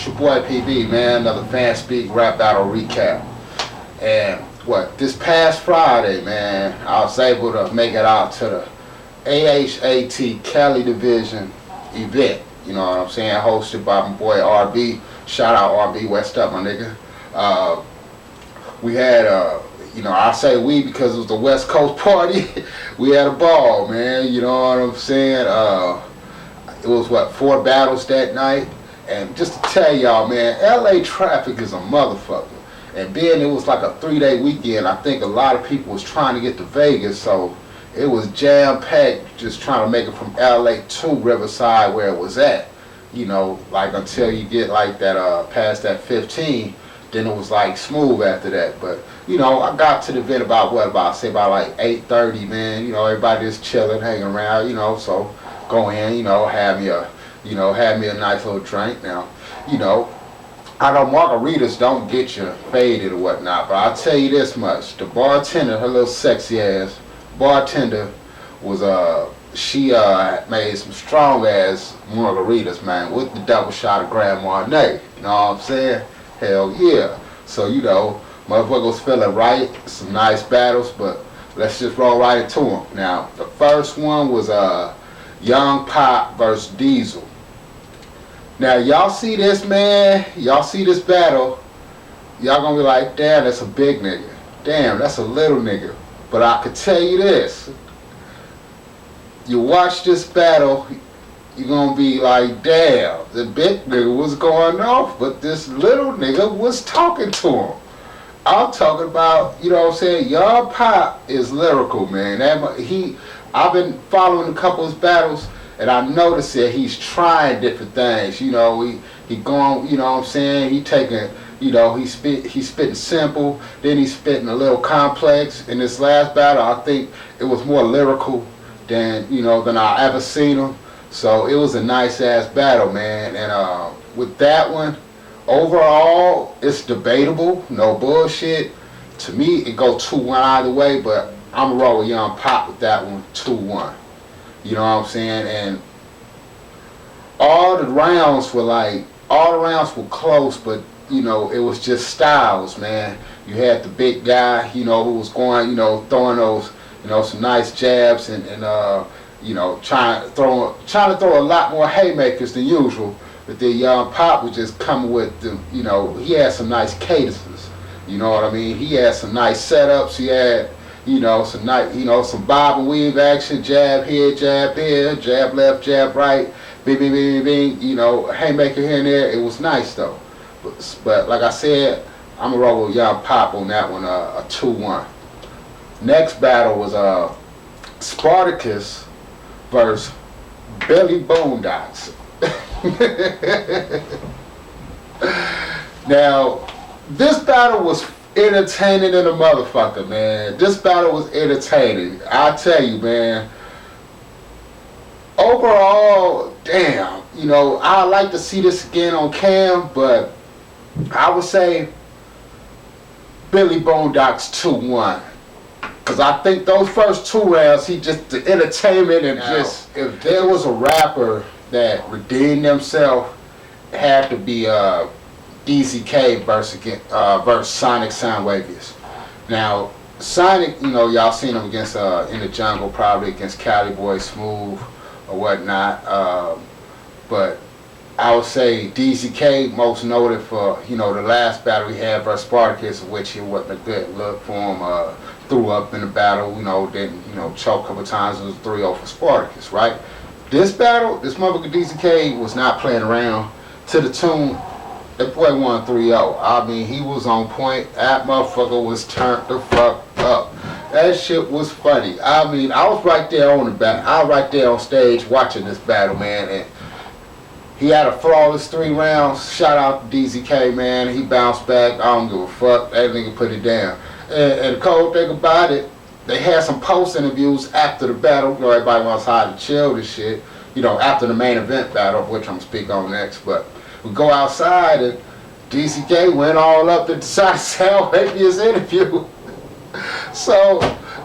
your boy PB, man. Another FanSpeak rap battle recap. And this past Friday, man, I was able to make it out to the AHAT Cali Division event. You know what I'm saying? Hosted by my boy RB. Shout out RB, West up, my nigga. We had, I say we because it was the West Coast party. We had a ball, man. You know what I'm saying? It was 4 battles that night. And just to tell y'all, man, LA traffic is a motherfucker. And being it was like a 3-day weekend, I think a lot of people was trying to get to Vegas, so it was jam-packed just trying to make it from LA to Riverside where it was at. You know, like until you get like that past that 15, then it was like smooth after that. But you know, I got to the event about like 8:30, man. You know, everybody just chilling, hanging around. You know, so go in, have me a nice little drink. Now, I know margaritas don't get you faded or whatnot, but I'll tell you this much: the bartender, her little sexy ass bartender, was she made some strong ass margaritas, man, with the double shot of Grand Marnier. You know what I'm saying? Hell yeah. So motherfucker was feeling right. Some nice battles, but let's just roll right into them. Now, the first one was Young Pop versus Diesel. Now, y'all see this, man? Y'all see this battle? Y'all gonna be like, damn, that's a big nigga. Damn, that's a little nigga. But I could tell you this. You watch this battle, you're gonna be like, damn, the big nigga was going off, but this little nigga was talking to him. I'm talking about, what I'm saying, Young Pop is lyrical, man. I've been following a couple of his battles, and I noticed that he's trying different things. He going, what I'm saying, he taking, he's spitting simple, then he's spitting a little complex. In this last battle, I think it was more lyrical than I ever seen him. So it was a nice ass battle, man. And with that one, overall, it's debatable, no bullshit. To me, it goes 2-1 either way, but I'm gonna roll with Young Pop with that one, 2-1. You know what I'm saying? And all the rounds were close, but it was just styles, man. You had the big guy, who was going, throwing those, some nice jabs and trying to throw a lot more haymakers than usual. But then Young Pop was just coming with the, he had some nice cadences. You know what I mean? He had some nice setups. He had, some nice, some bob and weave action, jab here, jab left, jab right, bing, bing, bing, bing, haymaker here and there. It was nice though. But like I said, I'm gonna roll with Young Pop on that one, a 2-1. Next battle was Spartacus versus Billy Boondocks. Now, this battle was entertaining in a motherfucker, man. This battle was entertaining. I tell you, man. Overall, damn, I'd like to see this again on cam, but I would say Billy Boondocks 2-1. Because I think those first 2 rounds, the entertainment and if there was a rapper that redeemed themselves, it had to be Deezy K versus Sonic Soundwaveous. Now, Sonic, y'all seen him against in the jungle, probably against Cali Smoov or whatnot. But I would say Deezy K most noted for the last battle we had versus Spartacus, which it wasn't a good look for him. Threw up in the battle, then choked a couple times. It was 3-0 for Spartacus, right? This battle, this motherfucker Deezy K was not playing around. To the tune, that boy won 3-0. I mean, he was on point. That motherfucker was turned the fuck up. That shit was funny. I mean, I was right there on the battle. I was right there on stage watching this battle, man. And he had a flawless 3 rounds. Shout out to Deezy K, man. He bounced back. I don't give a fuck. That nigga put it down. And the cold thing about it, they had some post interviews after the battle. Everybody wants how to chill this shit. After the main event battle, which I'm speaking on next. But we go outside and Deezy K went all up to decide to Soundwaveous interview. So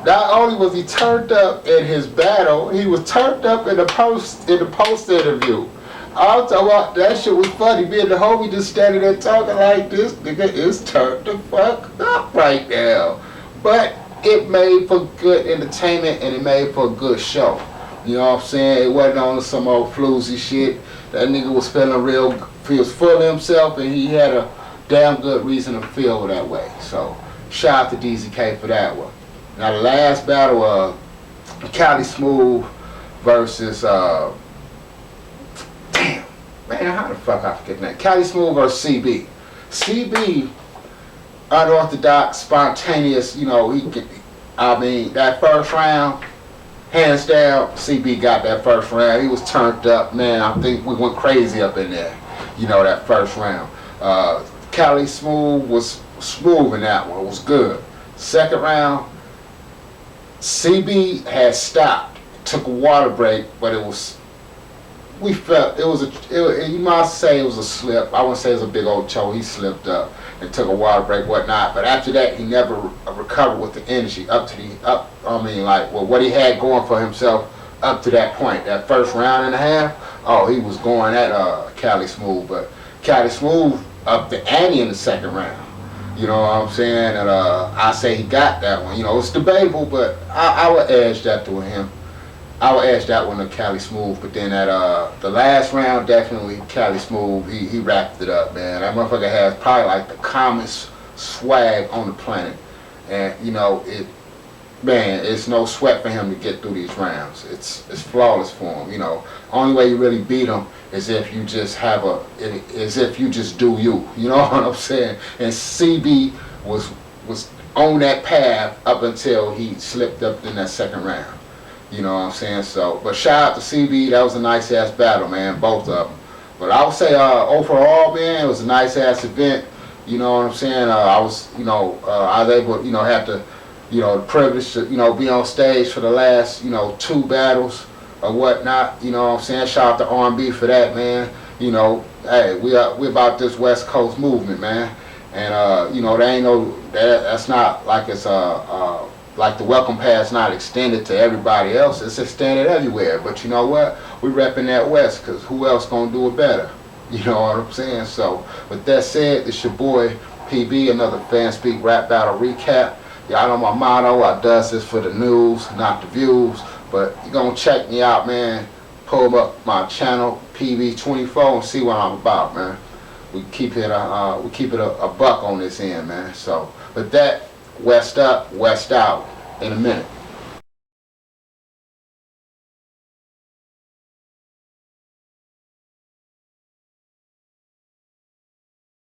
not only was he turned up in his battle, he was turned up in the post interview. I'm talking about that shit was funny. Me and the homie just standing there talking like this nigga is turned the fuck up right now. But it made for good entertainment and it made for a good show. You know what I'm saying? It wasn't on some old floozy shit. That nigga was feeling real, he was full of himself and he had a damn good reason to feel that way. So shout out to Deezy K for that one. Now the last battle, Cali Smoov versus damn man, how the fuck I forget that? Cali Smoov versus CB. CB, unorthodox, spontaneous. You know, I mean, that first round, hands down, CB got that first round. He was turned up, man. I think we went crazy up in there. You know, that first round. Cali Smoov was smooth in that one. It was good. Second round, CB had stopped, took a water break, but it was, we felt it was you might say it was a slip. I wouldn't say it was a big old toe. He slipped up and took a water break, whatnot. But after that, he never recovered with the energy I mean, like, well, what he had going for himself up to that point, that first round and a half. Oh, he was going at Cali Smoov, but Cali Smoov up the ante in the second round. You know what I'm saying? And I say he got that one. You know, it's debatable, but I would edge that to him. I would edge that one to Cali Smoov. But then at the last round, definitely Cali Smoov, he wrapped it up, man. That motherfucker has probably like the calmest swag on the planet. And, you know, man, it's no sweat for him to get through these rounds. It's flawless for him, you know. Only way you really beat him is if you just do you. You know what I'm saying? And CB was on that path up until he slipped up in that second round. You know what I'm saying? So, but shout out to CB. That was a nice ass battle, man. Both of them. But I would say overall, man, it was a nice ass event. You know what I'm saying? I was able to, have the privilege to, be on stage for the last, 2 battles or whatnot. You know what I'm saying? Shout out to R&B for that, man. Hey, we about this West Coast movement, man. And there ain't that's not like it's like the welcome pass not extended to everybody else. It's extended everywhere. But you know what? We repping that West, because who else gonna do it better? You know what I'm saying? So, with that said, it's your boy PB, another FanSpeak rap battle recap. Y'all know my motto, I does this for the news, not the views. But you're gonna check me out, man. Pull up my channel, PB24, and see what I'm about, man. We keep it a buck on this end, man. So, with that, West up, West out in a minute.